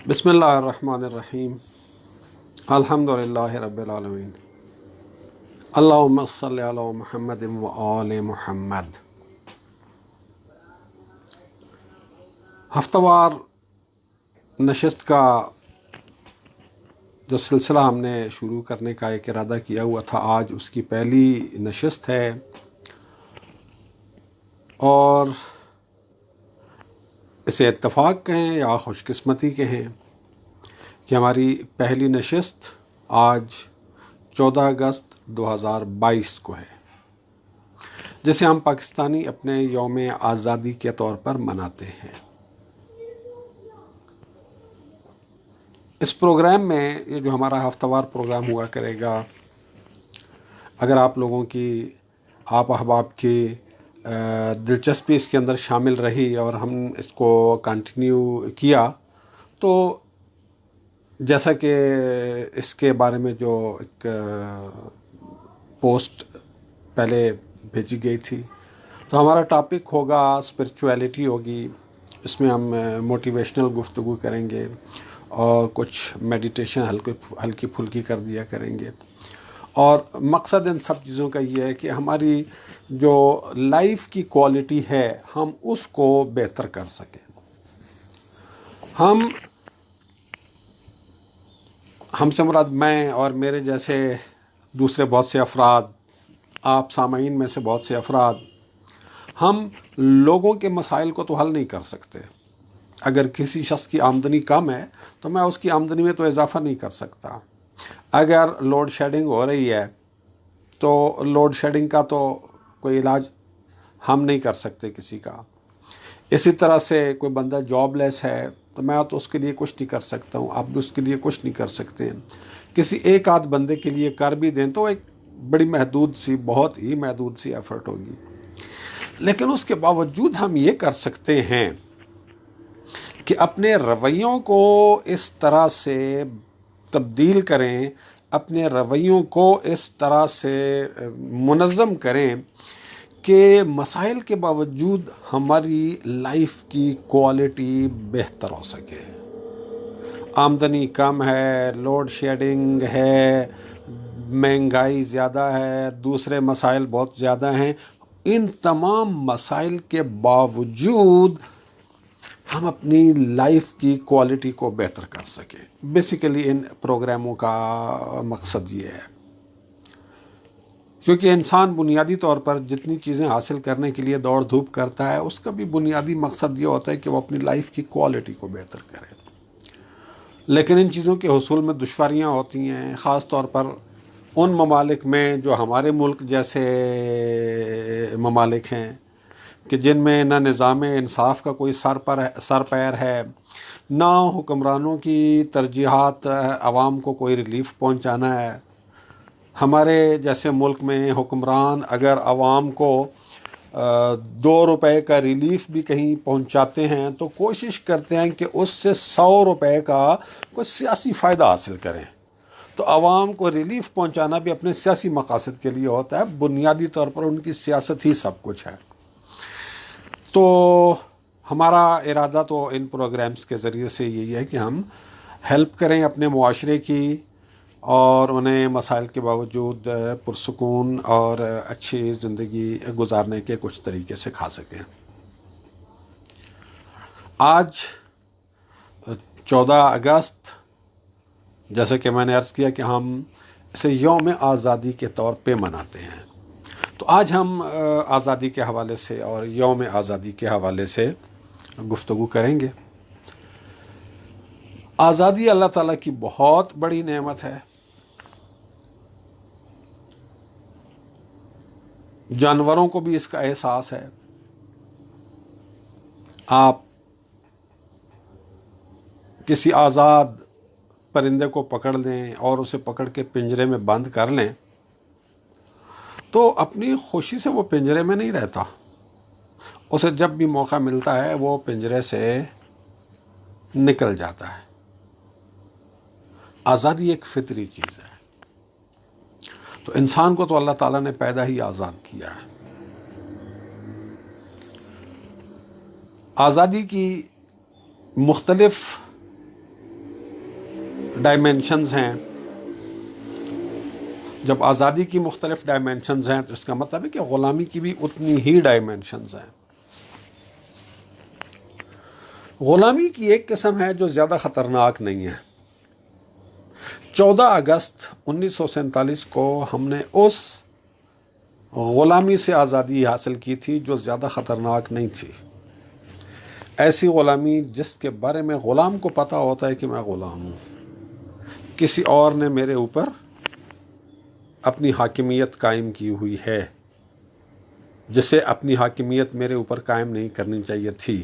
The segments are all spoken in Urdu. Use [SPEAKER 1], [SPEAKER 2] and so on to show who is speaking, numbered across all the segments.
[SPEAKER 1] بسم اللہ الرحمن الرحیم الحمد للہ رب العالمین اللہم صلی علی محمد و آل محمد۔ ہفتہ وار نشست کا جو سلسلہ ہم نے شروع کرنے کا ایک ارادہ کیا ہوا تھا، آج اس کی پہلی نشست ہے، اور اسے اتفاق کہیں یا خوش قسمتی کہیں کہ ہماری پہلی نشست آج 14 اگست 2022 کو ہے، جسے ہم پاکستانی اپنے یوم آزادی کے طور پر مناتے ہیں۔ اس پروگرام میں یہ جو ہمارا ہفتہ وار پروگرام ہوا کرے گا، اگر آپ لوگوں کی، آپ احباب کی دلچسپی اس کے اندر شامل رہی اور ہم اس کو کنٹینیو کیا، تو جیسا کہ اس کے بارے میں جو ایک پوسٹ پہلے بھیجی گئی تھی، تو ہمارا ٹاپک ہوگا اسپرچویلٹی ہوگی۔ اس میں ہم موٹیویشنل گفتگو کریں گے اور کچھ میڈیٹیشن ہلکی پھلکی کر دیا کریں گے، اور مقصد ان سب چیزوں کا یہ ہے کہ ہماری جو لائف کی کوالٹی ہے ہم اس کو بہتر کر سکیں۔ ہم سے مراد میں اور میرے جیسے دوسرے بہت سے افراد، آپ سامعین میں سے بہت سے افراد، ہم لوگوں کے مسائل کو تو حل نہیں کر سکتے۔ اگر کسی شخص کی آمدنی کم ہے تو میں اس کی آمدنی میں تو اضافہ نہیں کر سکتا۔ اگر لوڈ شیڈنگ ہو رہی ہے تو لوڈ شیڈنگ کا تو کوئی علاج ہم نہیں کر سکتے کسی کا۔ اسی طرح سے کوئی بندہ جاب لیس ہے تو میں تو اس کے لیے کچھ نہیں کر سکتا ہوں، آپ بھی اس کے لیے کچھ نہیں کر سکتے ہیں۔ کسی ایک آدھ بندے کے لیے کر بھی دیں تو ایک بڑی محدود سی، بہت ہی محدود سی ایفرٹ ہوگی، لیکن اس کے باوجود ہم یہ کر سکتے ہیں کہ اپنے رویوں کو اس طرح سے تبدیل کریں، اپنے رویوں کو اس طرح سے منظم کریں کہ مسائل کے باوجود ہماری لائف کی کوالٹی بہتر ہو سکے۔ آمدنی کم ہے، لوڈ شیڈنگ ہے، مہنگائی زیادہ ہے، دوسرے مسائل بہت زیادہ ہیں، ان تمام مسائل کے باوجود ہم اپنی لائف کی کوالٹی کو بہتر کر سکیں۔ بیسیکلی ان پروگراموں کا مقصد یہ ہے، کیونکہ انسان بنیادی طور پر جتنی چیزیں حاصل کرنے کے لیے دوڑ دھوپ کرتا ہے، اس کا بھی بنیادی مقصد یہ ہوتا ہے کہ وہ اپنی لائف کی کوالٹی کو بہتر کرے۔ لیکن ان چیزوں کے حصول میں دشواریاں ہوتی ہیں، خاص طور پر ان ممالک میں جو ہمارے ملک جیسے ممالک ہیں کہ جن میں نہ نظام انصاف کا کوئی سر پیر ہے، نہ حکمرانوں کی ترجیحات عوام کو کوئی ریلیف پہنچانا ہے۔ ہمارے جیسے ملک میں حکمران اگر عوام کو 2 روپے کا ریلیف بھی کہیں پہنچاتے ہیں تو کوشش کرتے ہیں کہ اس سے 100 روپے کا کوئی سیاسی فائدہ حاصل کریں۔ تو عوام کو ریلیف پہنچانا بھی اپنے سیاسی مقاصد کے لیے ہوتا ہے، بنیادی طور پر ان کی سیاست ہی سب کچھ ہے۔ تو ہمارا ارادہ تو ان پروگرامز کے ذریعے سے یہی ہے کہ ہم ہیلپ کریں اپنے معاشرے کی، اور انہیں مسائل کے باوجود پرسکون اور اچھی زندگی گزارنے کے کچھ طریقے سکھا سکیں۔ آج 14 اگست، جیسے کہ میں نے عرض کیا کہ ہم اسے یوم آزادی کے طور پہ مناتے ہیں، تو آج ہم آزادی کے حوالے سے اور یوم آزادی کے حوالے سے گفتگو کریں گے۔ آزادی اللہ تعالیٰ کی بہت بڑی نعمت ہے۔ جانوروں کو بھی اس کا احساس ہے۔ آپ کسی آزاد پرندے کو پکڑ لیں اور اسے پکڑ کے پنجرے میں بند کر لیں تو اپنی خوشی سے وہ پنجرے میں نہیں رہتا، اسے جب بھی موقع ملتا ہے وہ پنجرے سے نکل جاتا ہے۔ آزادی ایک فطری چیز ہے، تو انسان کو تو اللہ تعالیٰ نے پیدا ہی آزاد کیا ہے۔ آزادی کی مختلف ڈائمینشنز ہیں. جب آزادی کی مختلف ڈائمینشنز ہیں تو اس کا مطلب ہے کہ غلامی کی بھی اتنی ہی ڈائمینشنز ہیں. غلامی کی ایک قسم ہے جو زیادہ خطرناک نہیں ہے. 14 اگست 1947 کو ہم نے اس غلامی سے آزادی حاصل کی تھی جو زیادہ خطرناک نہیں تھی. ایسی غلامی جس کے بارے میں غلام کو پتہ ہوتا ہے کہ میں غلام ہوں, کسی اور نے میرے اوپر اپنی حاکمیت قائم کی ہوئی ہے جسے اپنی حاکمیت میرے اوپر قائم نہیں کرنی چاہیے تھی.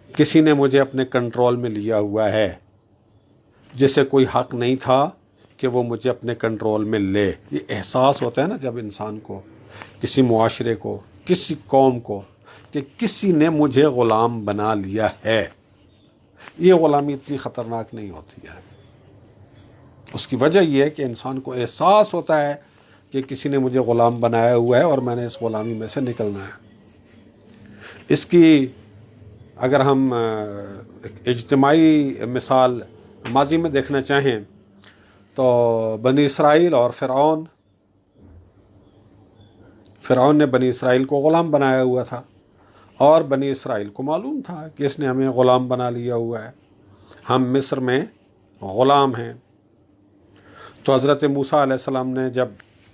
[SPEAKER 1] کسی نے مجھے اپنے کنٹرول میں لیا ہوا ہے جسے کوئی حق نہیں تھا کہ وہ مجھے اپنے کنٹرول میں لے. یہ احساس ہوتا ہے نا جب انسان کو, کسی معاشرے کو, کسی قوم کو, کہ کسی نے مجھے غلام بنا لیا ہے. یہ غلامی اتنی خطرناک نہیں ہوتی ہے. اس کی وجہ یہ ہے کہ انسان کو احساس ہوتا ہے کہ کسی نے مجھے غلام بنایا ہوا ہے اور میں نے اس غلامی میں سے نکلنا ہے. اس کی اگر ہم ایک اجتماعی مثال ماضی میں دیکھنا چاہیں تو بنی اسرائیل اور فرعون نے بنی اسرائیل کو غلام بنایا ہوا تھا, اور بنی اسرائیل کو معلوم تھا کہ اس نے ہمیں غلام بنا لیا ہوا ہے, ہم مصر میں غلام ہیں. تو حضرت موسیٰ علیہ السلام نے جب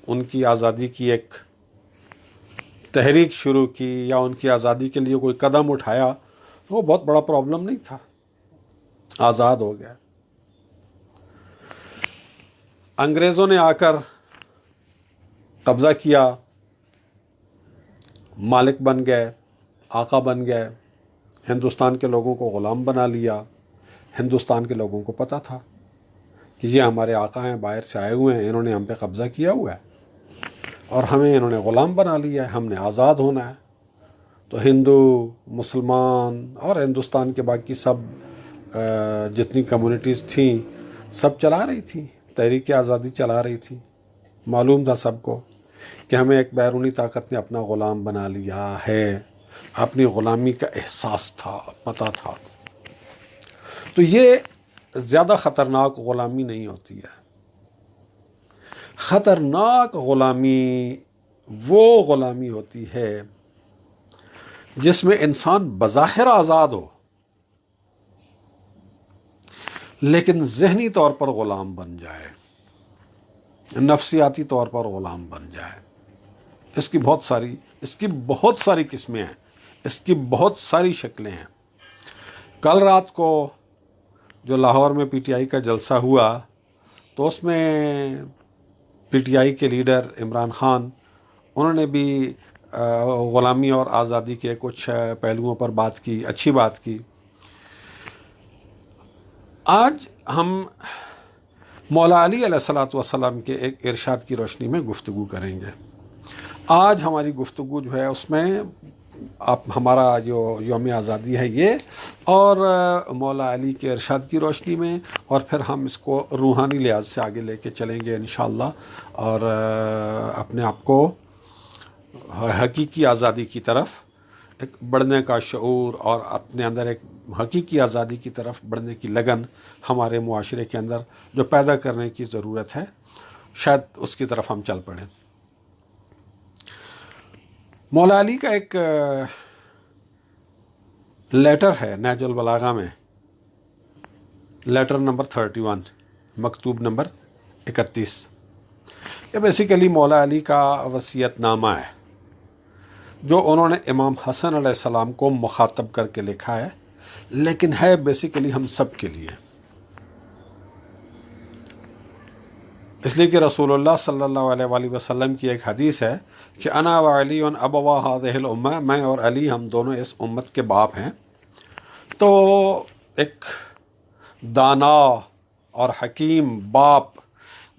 [SPEAKER 1] ان کی آزادی کی ایک تحریک شروع کی یا ان کی آزادی کے لیے کوئی قدم اٹھایا تو وہ بہت بڑا پرابلم نہیں تھا, آزاد ہو گیا. انگریزوں نے آ کر قبضہ کیا, مالک بن گئے, آقا بن گئے, ہندوستان کے لوگوں کو غلام بنا لیا. ہندوستان کے لوگوں کو پتہ تھا کہ یہ ہمارے آقا ہیں, باہر سے آئے ہوئے ہیں, انہوں نے ہم پہ قبضہ کیا ہوا ہے اور ہمیں انہوں نے غلام بنا لیا ہے, ہم نے آزاد ہونا ہے. تو ہندو, مسلمان اور ہندوستان کے باقی سب جتنی کمیونٹیز تھیں سب چلا رہی تھیں, تحریک آزادی چلا رہی تھی. معلوم تھا سب کو کہ ہمیں ایک بیرونی طاقت نے اپنا غلام بنا لیا ہے. اپنی غلامی کا احساس تھا, پتہ تھا. تو یہ زیادہ خطرناک غلامی نہیں ہوتی ہے. خطرناک غلامی وہ غلامی ہوتی ہے جس میں انسان بظاہر آزاد ہو لیکن ذہنی طور پر غلام بن جائے, نفسیاتی طور پر غلام بن جائے. اس کی بہت ساری قسمیں ہیں, اس کی بہت ساری شکلیں ہیں. کل رات کو جو لاہور میں پی ٹی آئی کا جلسہ ہوا تو اس میں پی ٹی آئی کے لیڈر عمران خان, انہوں نے بھی غلامی اور آزادی کے کچھ پہلوؤں پر بات کی, اچھی بات کی. آج ہم مولا علی علیہ الصلوۃ والسلام کے ایک ارشاد کی روشنی میں گفتگو کریں گے. آج ہماری گفتگو جو ہے اس میں ہمارا جو یوم آزادی ہے یہ, اور مولا علی کے ارشاد کی روشنی میں, اور پھر ہم اس کو روحانی لحاظ سے آگے لے کے چلیں گے انشاءاللہ, اور اپنے آپ کو حقیقی آزادی کی طرف ایک بڑھنے کا شعور اور اپنے اندر ایک حقیقی آزادی کی طرف بڑھنے کی لگن ہمارے معاشرے کے اندر جو پیدا کرنے کی ضرورت ہے, شاید اس کی طرف ہم چل پڑیں. مولا علی کا ایک لیٹر ہے نہج البلاغہ میں, لیٹر نمبر 31, مکتوب نمبر 31. یہ بیسیکلی مولا علی کا وصیت نامہ ہے جو انہوں نے امام حسن علیہ السلام کو مخاطب کر کے لکھا ہے, لیکن ہے بیسیکلی ہم سب کے لیے. اس لیے کہ رسول اللہ صلی اللہ علیہ وآلہ وسلم کی ایک حدیث ہے کہ انا و علی ابوا هذه الامہ, میں اور علی ہم دونوں اس امت کے باپ ہیں. تو ایک دانا اور حکیم باپ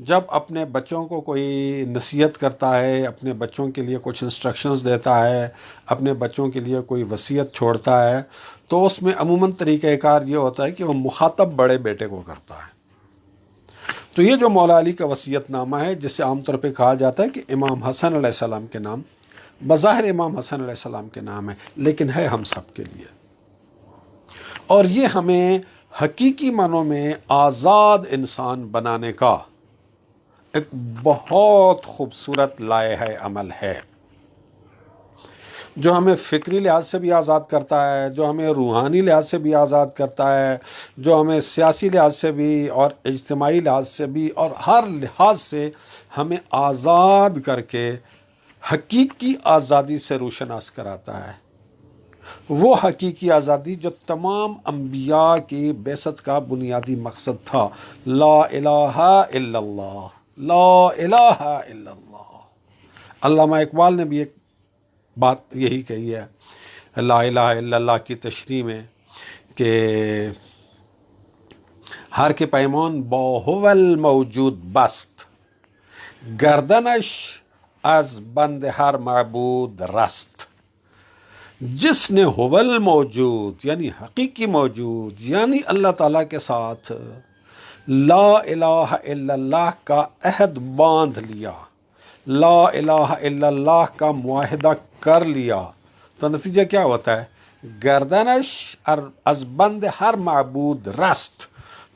[SPEAKER 1] جب اپنے بچوں کو کوئی نصیحت کرتا ہے, اپنے بچوں کے لیے کچھ انسٹرکشنز دیتا ہے, اپنے بچوں کے لیے کوئی وصیت چھوڑتا ہے, تو اس میں عموماً طریقہ کار یہ ہوتا ہے کہ وہ مخاطب بڑے بیٹے کو کرتا ہے. تو یہ جو مولا علی کا وصیت نامہ ہے, جسے عام طور پہ کہا جاتا ہے کہ امام حسن علیہ السلام کے نام, بظاہر امام حسن علیہ السلام کے نام ہے لیکن ہے ہم سب کے لیے, اور یہ ہمیں حقیقی معنوں میں آزاد انسان بنانے کا ایک بہت خوبصورت لائحہ عمل ہے، جو ہمیں فکری لحاظ سے بھی آزاد کرتا ہے، جو ہمیں روحانی لحاظ سے بھی آزاد کرتا ہے، جو ہمیں سیاسی لحاظ سے بھی اور اجتماعی لحاظ سے بھی اور ہر لحاظ سے ہمیں آزاد کر کے حقیقی آزادی سے روشناس کراتا ہے۔ وہ حقیقی آزادی جو تمام انبیاء کی بعثت کا بنیادی مقصد تھا، لا الہ الا اللہ، لا الہ الا اللہ۔ علامہ اقبال نے بھی ایک بات یہی کہی ہے لا الہ الا اللہ کی تشریح میں کہ ہر کے پیمان با هو موجود بست، گردنش از بند ہر معبود رست۔ جس نے ہول موجود یعنی حقیقی موجود یعنی اللہ تعالیٰ کے ساتھ لا الہ الا اللہ کا عہد باندھ لیا، لا الہ الا اللہ کا معاہدہ کر لیا، تو نتیجہ کیا ہوتا ہے؟ گردنش از بند ہر معبود رست،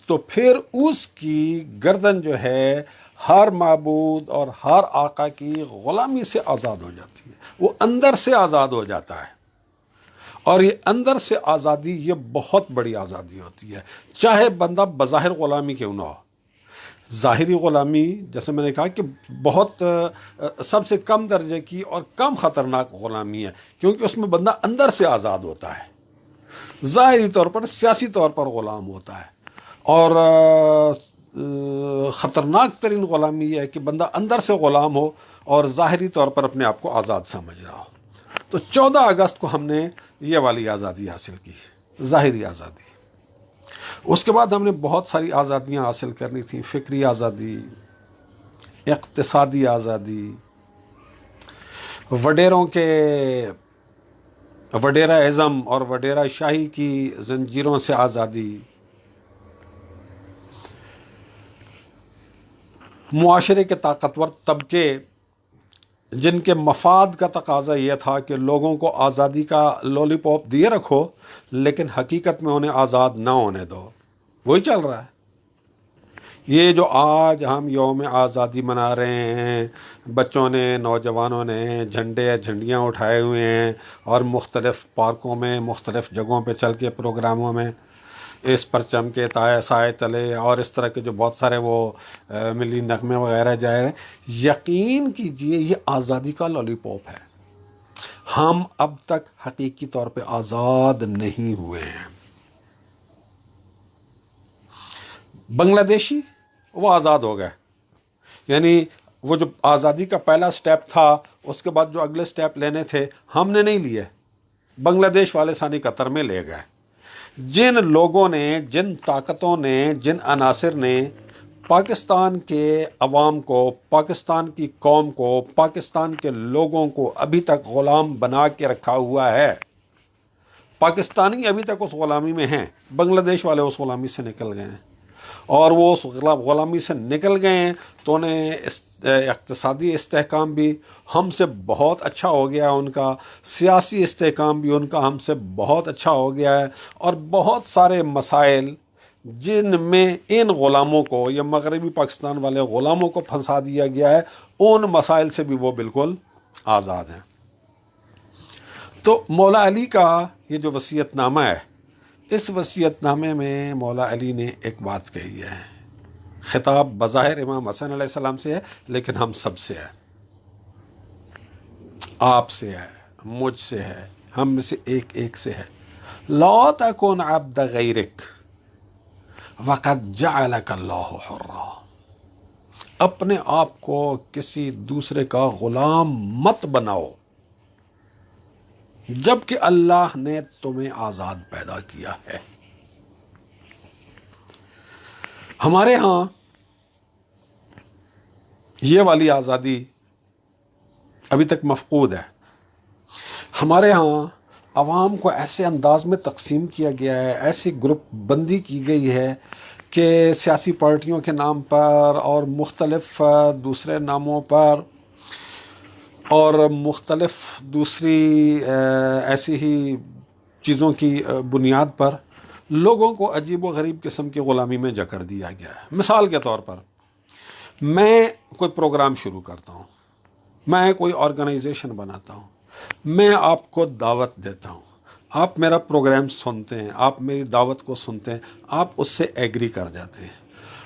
[SPEAKER 1] تو پھر اس کی گردن جو ہے ہر معبود اور ہر آقا کی غلامی سے آزاد ہو جاتی ہے، وہ اندر سے آزاد ہو جاتا ہے۔ اور یہ اندر سے آزادی یہ بہت بڑی آزادی ہوتی ہے، چاہے بندہ بظاہر غلامی کیوں نہ ہو۔ ظاہری غلامی جیسے میں نے کہا کہ بہت سب سے کم درجے کی اور کم خطرناک غلامی ہے، کیونکہ اس میں بندہ اندر سے آزاد ہوتا ہے۔ ظاہری طور پر سیاسی طور پر غلام ہوتا ہے، اور خطرناک ترین غلامی یہ ہے کہ بندہ اندر سے غلام ہو اور ظاہری طور پر اپنے آپ کو آزاد سمجھ رہا ہو۔ تو 14 اگست کو ہم نے یہ والی آزادی حاصل کی، ظاہری آزادی۔ اس کے بعد ہم نے بہت ساری آزادیاں حاصل کرنی تھیں، فکری آزادی، اقتصادی آزادی، وڈیروں کے وڈیرہ ازم اور وڈیرہ شاہی کی زنجیروں سے آزادی، معاشرے کے طاقتور طبقے جن کے مفاد کا تقاضا یہ تھا کہ لوگوں کو آزادی کا لولی پاپ دیے رکھو لیکن حقیقت میں انہیں آزاد نہ ہونے دو، وہی چل رہا ہے۔ یہ جو آج ہم یوم آزادی منا رہے ہیں، بچوں نے، نوجوانوں نے جھنڈیاں اٹھائے ہوئے ہیں اور مختلف پارکوں میں، مختلف جگہوں پہ چل کے پروگراموں میں اس پرچم کے سائے تلے اور اس طرح کے جو بہت سارے وہ ملی نغمے وغیرہ جائے رہے ہیں، یقین کیجئے یہ آزادی کا لالی پاپ ہے۔ ہم اب تک حقیقی طور پہ آزاد نہیں ہوئے ہیں۔ بنگلہ دیشی وہ آزاد ہو گئے، یعنی وہ جو آزادی کا پہلا سٹیپ تھا، اس کے بعد جو اگلے سٹیپ لینے تھے ہم نے نہیں لیے، بنگلہ دیش والے ثانی قطر میں لے گئے۔ جن لوگوں نے، جن طاقتوں نے، جن عناصر نے پاکستان کے عوام کو، پاکستان کی قوم کو، پاکستان کے لوگوں کو ابھی تک غلام بنا کے رکھا ہوا ہے، پاکستانی ابھی تک اس غلامی میں ہیں، بنگلہ دیش والے اس غلامی سے نکل گئے ہیں، اور وہ اس غلامی سے نکل گئے ہیں تو انہیں اقتصادی استحکام بھی ہم سے بہت اچھا ہو گیا ہے، ان کا سیاسی استحکام بھی ان کا ہم سے بہت اچھا ہو گیا ہے، اور بہت سارے مسائل جن میں ان غلاموں کو یا مغربی پاکستان والے غلاموں کو پھنسا دیا گیا ہے، ان مسائل سے بھی وہ بالکل آزاد ہیں۔ تو مولا علی کا یہ جو وصیت نامہ ہے، اس وصیت نامے میں مولا علی نے ایک بات کہی ہے، خطاب بظاہر امام حسن علیہ السلام سے ہے لیکن ہم سب سے ہے، آپ سے ہے، مجھ سے ہے، ہم میں سے ایک ایک سے ہے۔ لا تکن عبد غیرک وقد جعلک اللہ حرا، اپنے آپ کو کسی دوسرے کا غلام مت بناؤ جبکہ اللہ نے تمہیں آزاد پیدا کیا ہے۔ ہمارے ہاں یہ والی آزادی ابھی تک مفقود ہے۔ ہمارے ہاں عوام کو ایسے انداز میں تقسیم کیا گیا ہے، ایسی گروپ بندی کی گئی ہے کہ سیاسی پارٹیوں کے نام پر اور مختلف دوسرے ناموں پر اور مختلف دوسری ایسی ہی چیزوں کی بنیاد پر لوگوں کو عجیب و غریب قسم کی غلامی میں جکڑ دیا گیا ہے۔ مثال کے طور پر میں کوئی پروگرام شروع کرتا ہوں، میں کوئی آرگنائزیشن بناتا ہوں، میں آپ کو دعوت دیتا ہوں، آپ میرا پروگرام سنتے ہیں، آپ میری دعوت کو سنتے ہیں، آپ اس سے ایگری کر جاتے ہیں،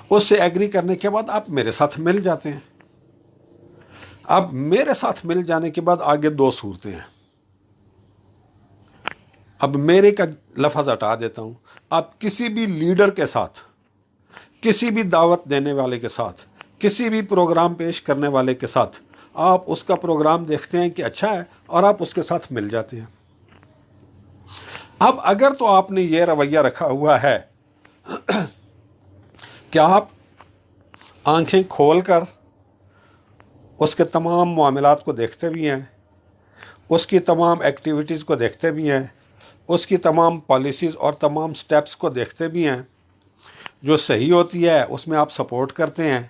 [SPEAKER 1] اس سے ایگری کرنے کے بعد آپ میرے ساتھ مل جاتے ہیں۔ اب میرے ساتھ مل جانے کے بعد آگے دو صورتیں ہیں۔ اب میرے کا لفظ ہٹا دیتا ہوں، آپ کسی بھی لیڈر کے ساتھ، کسی بھی دعوت دینے والے کے ساتھ، کسی بھی پروگرام پیش کرنے والے کے ساتھ آپ اس کا پروگرام دیکھتے ہیں کہ اچھا ہے اور آپ اس کے ساتھ مل جاتے ہیں۔ اب اگر تو آپ نے یہ رویہ رکھا ہوا ہے کہ آپ آنکھیں کھول کر اس کے تمام معاملات کو دیکھتے بھی ہیں، اس کی تمام ایکٹیویٹیز کو دیکھتے بھی ہیں، اس کی تمام پالیسیز اور تمام سٹیپس کو دیکھتے بھی ہیں، جو صحیح ہوتی ہے اس میں آپ سپورٹ کرتے ہیں،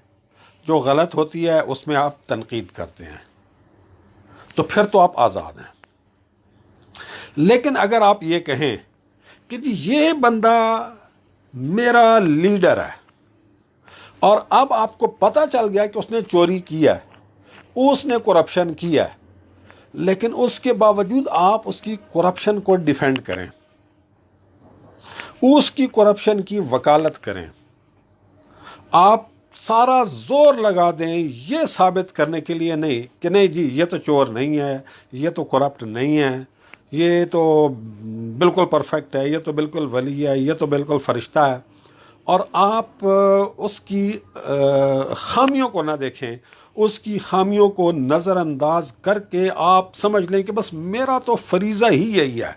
[SPEAKER 1] جو غلط ہوتی ہے اس میں آپ تنقید کرتے ہیں، تو پھر تو آپ آزاد ہیں۔ لیکن اگر آپ یہ کہیں کہ جی یہ بندہ میرا لیڈر ہے اور اب آپ کو پتہ چل گیا کہ اس نے چوری کی ہے، اس نے کرپشن کی ہے، لیکن اس کے باوجود آپ اس کی کرپشن کو ڈیفینڈ کریں، اس کی کرپشن کی وکالت کریں، آپ سارا زور لگا دیں یہ ثابت کرنے کے لیے نہیں کہ نہیں جی یہ تو چور نہیں ہے، یہ تو کرپٹ نہیں ہے، یہ تو بالکل پرفیکٹ ہے، یہ تو بالکل ولی ہے، یہ تو بالکل فرشتہ ہے، اور آپ اس کی خامیوں کو نہ دیکھیں، اس کی خامیوں کو نظر انداز کر کے آپ سمجھ لیں کہ بس میرا تو فریضہ ہی یہی ہے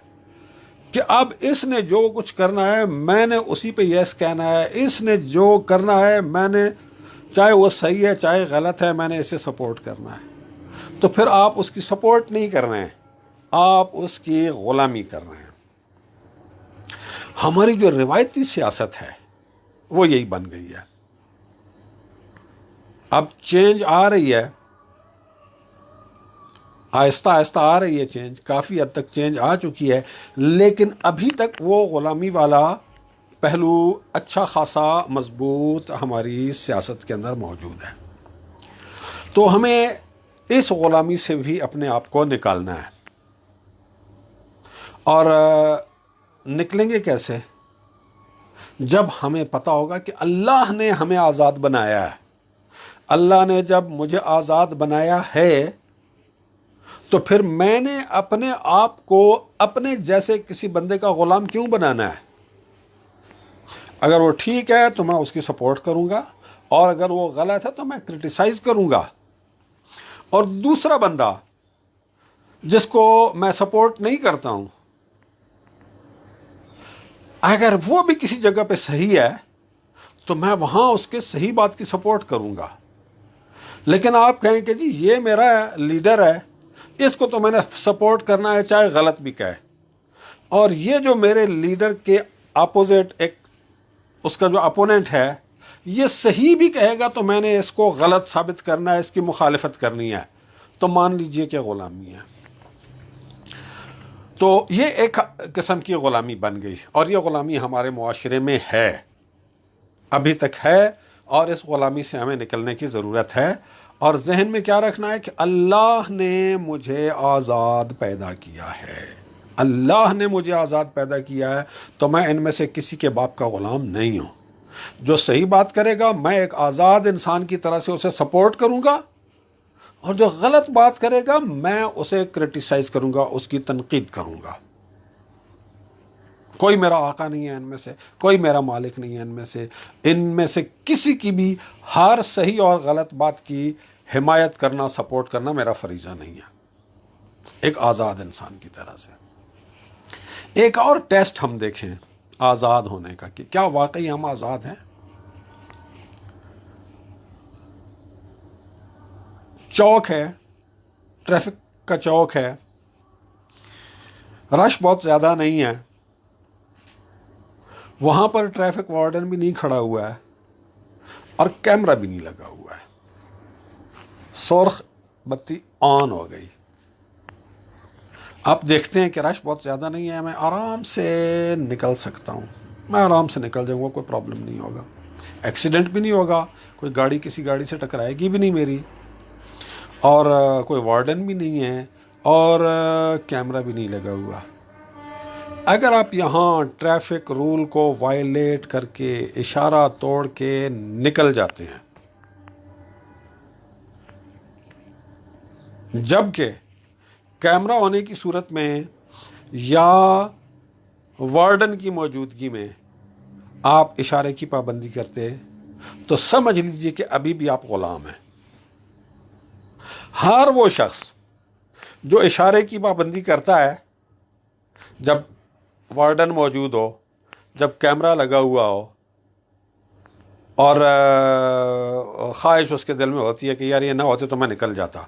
[SPEAKER 1] کہ اب اس نے جو کچھ کرنا ہے میں نے اسی پہ یس کہنا ہے، اس نے جو کرنا ہے میں نے، چاہے وہ صحیح ہے چاہے غلط ہے، میں نے اسے سپورٹ کرنا ہے۔ تو پھر آپ اس کی سپورٹ نہیں کر رہے ہیں، آپ اس کی غلامی کر رہے ہیں۔ ہماری جو روایتی سیاست ہے وہ یہی بن گئی ہے۔ اب چینج آ رہی ہے، آہستہ آہستہ آ رہی ہے چینج، کافی حد تک چینج آ چکی ہے، لیکن ابھی تک وہ غلامی والا پہلو اچھا خاصا مضبوط ہماری سیاست کے اندر موجود ہے۔ تو ہمیں اس غلامی سے بھی اپنے آپ کو نکالنا ہے، اور نکلیں گے کیسے؟ جب ہمیں پتہ ہوگا کہ اللہ نے ہمیں آزاد بنایا ہے۔ اللہ نے جب مجھے آزاد بنایا ہے تو پھر میں نے اپنے آپ کو اپنے جیسے کسی بندے کا غلام کیوں بنانا ہے؟ اگر وہ ٹھیک ہے تو میں اس کی سپورٹ کروں گا، اور اگر وہ غلط ہے تو میں کرٹیسائز کروں گا۔ اور دوسرا بندہ جس کو میں سپورٹ نہیں کرتا ہوں، اگر وہ بھی کسی جگہ پہ صحیح ہے تو میں وہاں اس کے صحیح بات کی سپورٹ کروں گا۔ لیکن آپ کہیں کہ جی یہ میرا لیڈر ہے، اس کو تو میں نے سپورٹ کرنا ہے چاہے غلط بھی کہے، اور یہ جو میرے لیڈر کے اپوزٹ ایک اس کا جو اپوننٹ ہے یہ صحیح بھی کہے گا تو میں نے اس کو غلط ثابت کرنا ہے، اس کی مخالفت کرنی ہے، تو مان لیجئے کہ غلامی ہے۔ تو یہ ایک قسم کی غلامی بن گئی، اور یہ غلامی ہمارے معاشرے میں ہے، ابھی تک ہے، اور اس غلامی سے ہمیں نکلنے کی ضرورت ہے۔ اور ذہن میں کیا رکھنا ہے کہ اللہ نے مجھے آزاد پیدا کیا ہے، اللہ نے مجھے آزاد پیدا کیا ہے، تو میں ان میں سے کسی کے باپ کا غلام نہیں ہوں۔ جو صحیح بات کرے گا میں ایک آزاد انسان کی طرح سے اسے سپورٹ کروں گا، اور جو غلط بات کرے گا میں اسے کرٹیسائز کروں گا، اس کی تنقید کروں گا۔ کوئی میرا آقا نہیں ہے ان میں سے، کوئی میرا مالک نہیں ہے ان میں سے کسی کی بھی ہر صحیح اور غلط بات کی حمایت کرنا، سپورٹ کرنا میرا فریضہ نہیں ہے، ایک آزاد انسان کی طرح سے۔ ایک اور ٹیسٹ ہم دیکھیں آزاد ہونے کا کہ کیا واقعی ہم آزاد ہیں۔ چوک ہے، ٹریفک کا چوک ہے، رش بہت زیادہ نہیں ہے، وہاں پر ٹریفک وارڈن بھی نہیں کھڑا ہوا ہے اور کیمرہ بھی نہیں لگا ہوا ہے، سرخ بتی آن ہو گئی، آپ دیکھتے ہیں کہ رش بہت زیادہ نہیں ہے، میں آرام سے نکل سکتا ہوں، میں آرام سے نکل جاؤں گا, کوئی پرابلم نہیں ہوگا, ایکسیڈنٹ بھی نہیں ہوگا, کوئی گاڑی کسی گاڑی سے ٹکرائے گی بھی نہیں میری, اور کوئی وارڈن بھی نہیں ہے, اور کیمرہ بھی نہیں لگا ہوا. اگر آپ یہاں ٹریفک رول کو وائلیٹ کر کے اشارہ توڑ کے نکل جاتے ہیں, جبکہ کیمرہ ہونے کی صورت میں یا وارڈن کی موجودگی میں آپ اشارے کی پابندی کرتے تو سمجھ لیجئے کہ ابھی بھی آپ غلام ہیں. ہر وہ شخص جو اشارے کی پابندی کرتا ہے جب وارڈن موجود ہو, جب کیمرہ لگا ہوا ہو, اور خواہش اس کے دل میں ہوتی ہے کہ یار یہ نہ ہوتے تو میں نکل جاتا,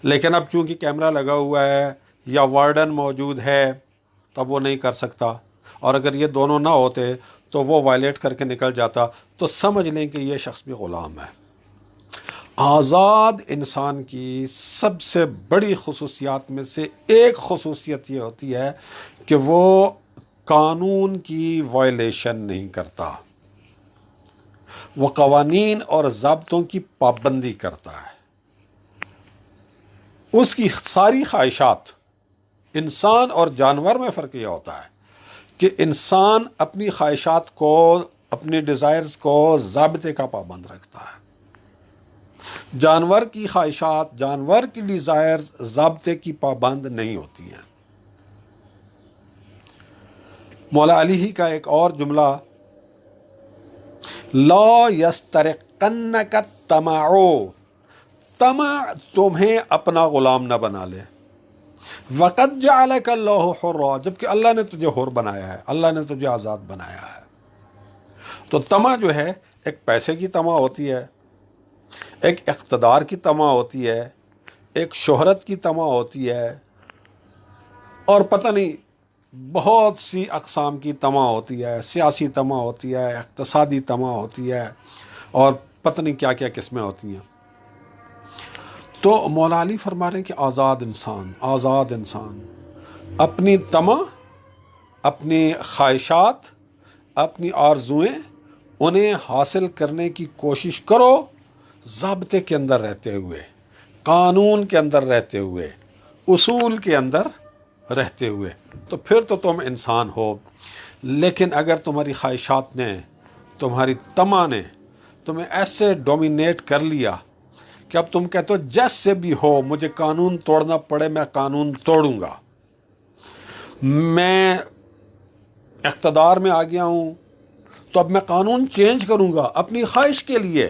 [SPEAKER 1] لیکن اب چونکہ کیمرہ لگا ہوا ہے یا وارڈن موجود ہے تب وہ نہیں کر سکتا, اور اگر یہ دونوں نہ ہوتے تو وہ وائلیٹ کر کے نکل جاتا, تو سمجھ لیں کہ یہ شخص بھی غلام ہے. آزاد انسان کی سب سے بڑی خصوصیات میں سے ایک خصوصیت یہ ہوتی ہے کہ وہ قانون کی وائلیشن نہیں کرتا, وہ قوانین اور ضابطوں کی پابندی کرتا ہے. اس کی ساری خواہشات, انسان اور جانور میں فرق یہ ہوتا ہے کہ انسان اپنی خواہشات کو, اپنی ڈیزائرز کو ضابطے کا پابند رکھتا ہے. جانور کی خواہشات, جانور کی ڈیزائرز ضابطے کی پابند نہیں ہوتی ہیں. مولا علی ہی کا ایک اور جملہ, لا یسترقنک الطمع, طمع تمہیں اپنا غلام نہ بنا لے. وقد جعلک اللہ حرا, جبکہ اللہ نے تجھے حر بنایا ہے, اللہ نے تجھے آزاد بنایا ہے. تو طمع جو ہے ایک پیسے کی طمع ہوتی ہے, ایک اقتدار کی طمع ہوتی ہے, ایک شہرت کی طمع ہوتی ہے, اور پتہ نہیں بہت سی اقسام کی طمع ہوتی ہے, سیاسی طمع ہوتی ہے, اقتصادی طمع ہوتی ہے, اور پتہ نہیں کیا کیا قسمیں ہوتی ہیں. تو مولا علی فرما رہے ہیں کہ آزاد انسان, آزاد انسان اپنی طمع, اپنی خواہشات, اپنی آرزوئیں, انہیں حاصل کرنے کی کوشش کرو ضابطے کے اندر رہتے ہوئے, قانون کے اندر رہتے ہوئے, اصول کے اندر رہتے ہوئے, تو پھر تو تم انسان ہو. لیکن اگر تمہاری خواہشات نے, تمہاری طمع نے تمہیں ایسے ڈومینیٹ کر لیا کہ اب تم کہتے ہو جیسے بھی ہو مجھے قانون توڑنا پڑے میں قانون توڑوں گا, میں اقتدار میں آ گیا ہوں تو اب میں قانون چینج کروں گا اپنی خواہش کے لیے.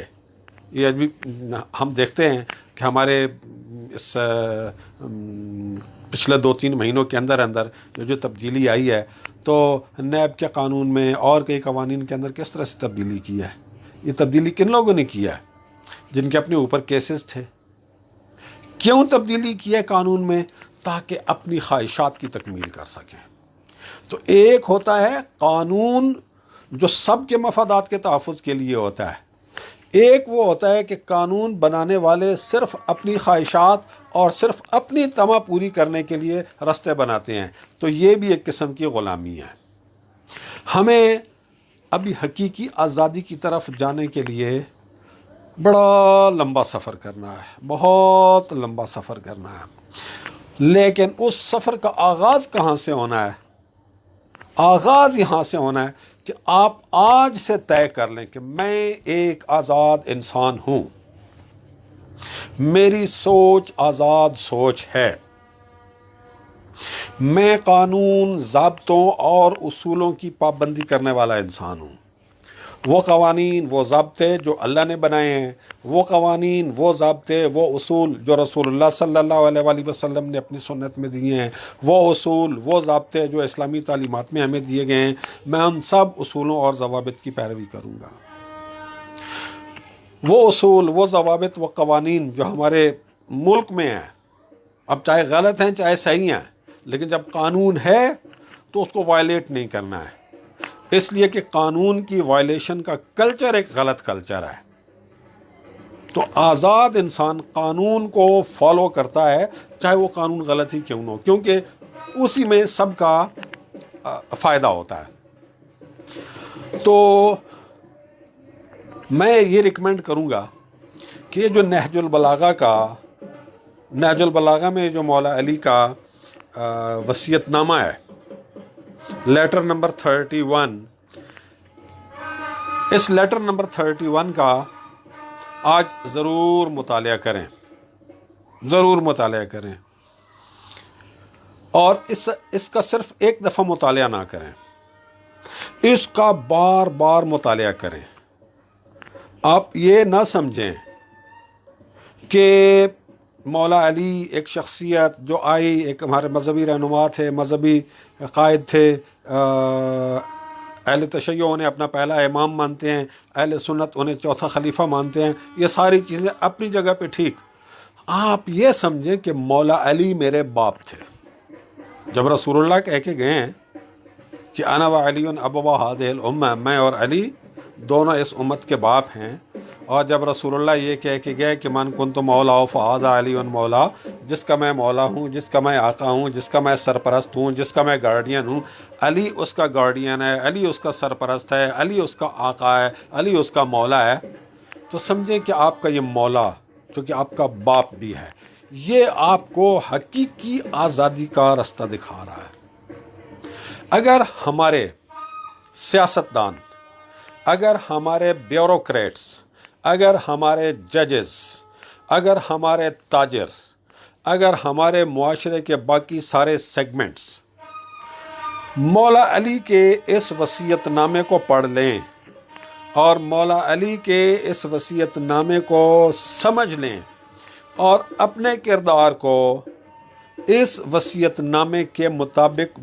[SPEAKER 1] یہ ابھی ہم دیکھتے ہیں کہ ہمارے اس پچھلے 2-3 مہینوں کے اندر جو تبدیلی آئی ہے, تو نیب کے قانون میں اور کئی قوانین کے اندر کس طرح سے تبدیلی کی ہے. یہ تبدیلی کن لوگوں نے کی ہے؟ جن کے اپنے اوپر کیسز تھے. کیوں تبدیلی کی ہے قانون میں؟ تاکہ اپنی خواہشات کی تکمیل کر سکیں. تو ایک ہوتا ہے قانون جو سب کے مفادات کے تحفظ کے لیے ہوتا ہے, ایک وہ ہوتا ہے کہ قانون بنانے والے صرف اپنی خواہشات اور صرف اپنی طمع پوری کرنے کے لیے رستے بناتے ہیں. تو یہ بھی ایک قسم کی غلامی ہے. ہمیں ابھی حقیقی آزادی کی طرف جانے کے لیے بڑا لمبا سفر کرنا ہے, بہت لمبا سفر کرنا ہے. لیکن اس سفر کا آغاز کہاں سے ہونا ہے؟ آغاز یہاں سے ہونا ہے کہ آپ آج سے طے کر لیں کہ میں ایک آزاد انسان ہوں, میری سوچ آزاد سوچ ہے, میں قانون, ضابطوں اور اصولوں کی پابندی کرنے والا انسان ہوں. وہ قوانین, وہ ضابطے جو اللہ نے بنائے ہیں, وہ قوانین, وہ ضابطے, وہ اصول جو رسول اللہ صلی اللہ علیہ وآلہ وسلم نے اپنی سنت میں دیے ہیں, وہ اصول, وہ ضابطے جو اسلامی تعلیمات میں ہمیں دیے گئے ہیں, میں ان سب اصولوں اور ضوابط کی پیروی کروں گا. وہ اصول, وہ ضوابط, وہ قوانین جو ہمارے ملک میں ہیں, اب چاہے غلط ہیں چاہے صحیح ہیں, لیکن جب قانون ہے تو اس کو وائلیٹ نہیں کرنا ہے, اس لیے کہ قانون کی وائلیشن کا کلچر ایک غلط کلچر ہے. تو آزاد انسان قانون کو فالو کرتا ہے چاہے وہ قانون غلط ہی کیوں نہ ہو, کیونکہ اسی میں سب کا فائدہ ہوتا ہے. تو میں یہ ریکمینڈ کروں گا کہ یہ جو نہج البلاغہ میں جو مولا علی کا وصیت نامہ ہے، لیٹر نمبر 31، اس لیٹر نمبر 31 کا آج ضرور مطالعہ کریں، ضرور مطالعہ کریں، اور اس کا صرف ایک دفعہ مطالعہ نہ کریں، اس کا بار بار مطالعہ کریں۔ آپ یہ نہ سمجھیں کہ مولا علی ایک شخصیت جو آئی، ایک ہمارے مذہبی رہنما تھے، مذہبی قائد تھے، اہل تشیع انہیں اپنا پہلا امام مانتے ہیں، اہل سنت انہیں چوتھا خلیفہ مانتے ہیں، یہ ساری چیزیں اپنی جگہ پہ ٹھیک۔ آپ یہ سمجھیں کہ مولا علی میرے باپ تھے۔ جب رسول اللہ کہہ کے گئے ہیں کہ انا و علی ابوا ہذہ الامہ، میں اور علی دونوں اس امت کے باپ ہیں، اور جب رسول اللہ یہ کہہ کے گئے کہ من کنت مولا فہذا علی مولا، جس کا میں مولا ہوں، جس کا میں آقا ہوں، جس کا میں سرپرست ہوں، جس کا میں گارڈین ہوں، علی اس کا گارڈین ہے، علی اس کا سرپرست ہے، علی اس کا آقا ہے، علی اس کا مولا ہے، تو سمجھیں کہ آپ کا یہ مولا جو کہ آپ کا باپ بھی ہے، یہ آپ کو حقیقی آزادی کا رستہ دکھا رہا ہے۔ اگر ہمارے سیاستدان، اگر ہمارے بیوروکریٹس، اگر ہمارے ججز، اگر ہمارے تاجر، اگر ہمارے معاشرے کے باقی سارے سیگمنٹس مولا علی کے اس وصیت نامے کو پڑھ لیں اور مولا علی کے اس وصیت نامے کو سمجھ لیں اور اپنے کردار کو اس وصیت نامے کے مطابق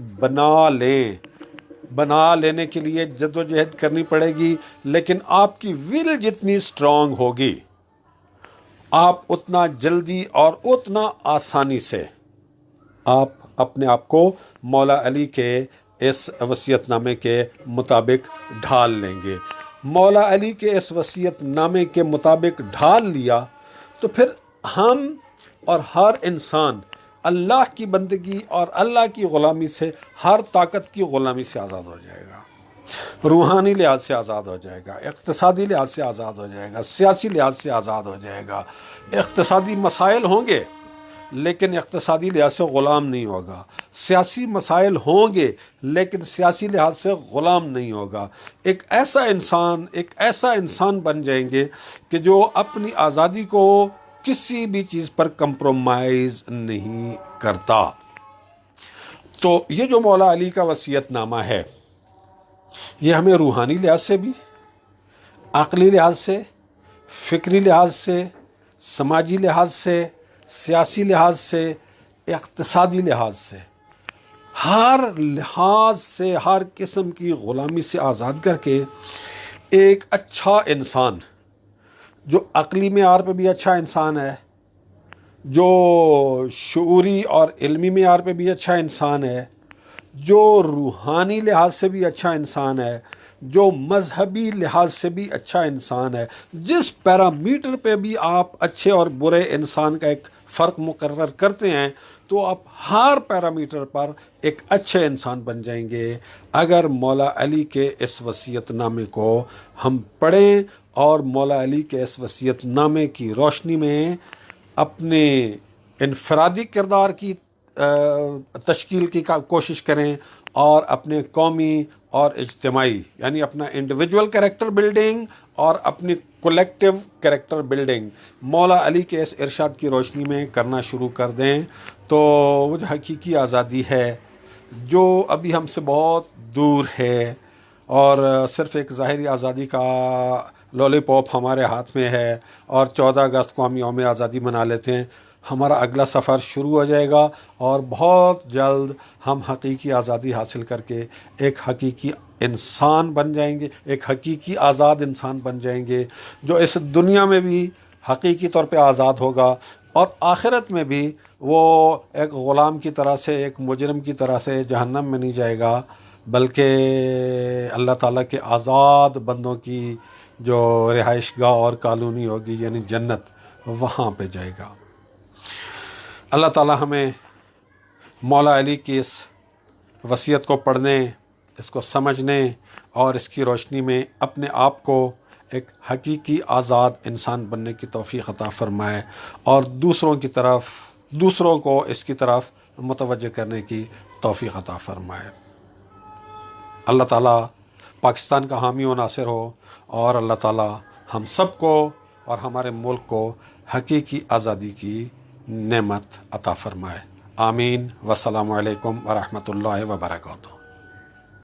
[SPEAKER 1] بنا لینے کے لیے جدوجہد کرنی پڑے گی، لیکن آپ کی ول جتنی اسٹرانگ ہوگی، آپ اتنا جلدی اور اتنا آسانی سے آپ اپنے آپ کو مولا علی کے اس وصیت نامے کے مطابق ڈھال لیں گے۔ مولا علی کے اس وصیت نامے کے مطابق ڈھال لیا تو پھر ہم اور ہر انسان اللہ کی بندگی اور اللہ کی غلامی سے، ہر طاقت کی غلامی سے آزاد ہو جائے گا، روحانی لحاظ سے آزاد ہو جائے گا، اقتصادی لحاظ سے آزاد ہو جائے گا، سیاسی لحاظ سے آزاد ہو جائے گا۔ اقتصادی مسائل ہوں گے لیکن اقتصادی لحاظ سے غلام نہیں ہوگا، سیاسی مسائل ہوں گے لیکن سیاسی لحاظ سے غلام نہیں ہوگا۔ ایک ایسا انسان بن جائیں گے کہ جو اپنی آزادی کو کسی بھی چیز پر کمپرومائز نہیں کرتا۔ تو یہ جو مولا علی کا وصیت نامہ ہے، یہ ہمیں روحانی لحاظ سے بھی، عقلی لحاظ سے، فکری لحاظ سے، سماجی لحاظ سے، سیاسی لحاظ سے، اقتصادی لحاظ سے، ہر لحاظ سے، ہر قسم کی غلامی سے آزاد کر کے ایک اچھا انسان، جو عقلی معیار پہ بھی اچھا انسان ہے، جو شعوری اور علمی معیار پہ بھی اچھا انسان ہے، جو روحانی لحاظ سے بھی اچھا انسان ہے، جو مذہبی لحاظ سے بھی اچھا انسان ہے، جس پیرامیٹر پہ بھی آپ اچھے اور برے انسان کا ایک فرق مقرر کرتے ہیں، تو آپ ہر پیرامیٹر پر ایک اچھے انسان بن جائیں گے اگر مولا علی کے اس وصیت نامے کو ہم پڑھیں اور مولا علی کے اس وصیت نامے کی روشنی میں اپنے انفرادی کردار کی تشکیل کی کوشش کریں اور اپنے قومی اور اجتماعی، یعنی اپنا انڈیویجول کریکٹر بلڈنگ اور اپنی کولیکٹیو کریکٹر بلڈنگ مولا علی کے اس ارشاد کی روشنی میں کرنا شروع کر دیں، تو وہ جو حقیقی آزادی ہے جو ابھی ہم سے بہت دور ہے اور صرف ایک ظاہری آزادی کا لولی پاپ ہمارے ہاتھ میں ہے اور 14 اگست کو ہم یوم آزادی منا لیتے ہیں، ہمارا اگلا سفر شروع ہو جائے گا اور بہت جلد ہم حقیقی آزادی حاصل کر کے ایک حقیقی انسان بن جائیں گے، ایک حقیقی آزاد انسان بن جائیں گے جو اس دنیا میں بھی حقیقی طور پہ آزاد ہوگا اور آخرت میں بھی وہ ایک غلام کی طرح سے، ایک مجرم کی طرح سے جہنم میں نہیں جائے گا، بلکہ اللہ تعالیٰ کے آزاد بندوں کی جو رہائش گاہ اور کالونی ہوگی یعنی جنت، وہاں پہ جائے گا۔ اللہ تعالیٰ ہمیں مولا علی کی اس وصیت کو پڑھنے، اس کو سمجھنے اور اس کی روشنی میں اپنے آپ کو ایک حقیقی آزاد انسان بننے کی توفیق عطا فرمائے، اور دوسروں کو اس کی طرف متوجہ کرنے کی توفیق عطا فرمائے۔ اللہ تعالیٰ پاکستان کا حامی و ناصر ہو، اور اللہ تعالیٰ ہم سب کو اور ہمارے ملک کو حقیقی آزادی کی نعمت عطا فرمائے۔ آمین۔ والسلام علیکم ورحمۃ اللہ وبرکاتہ۔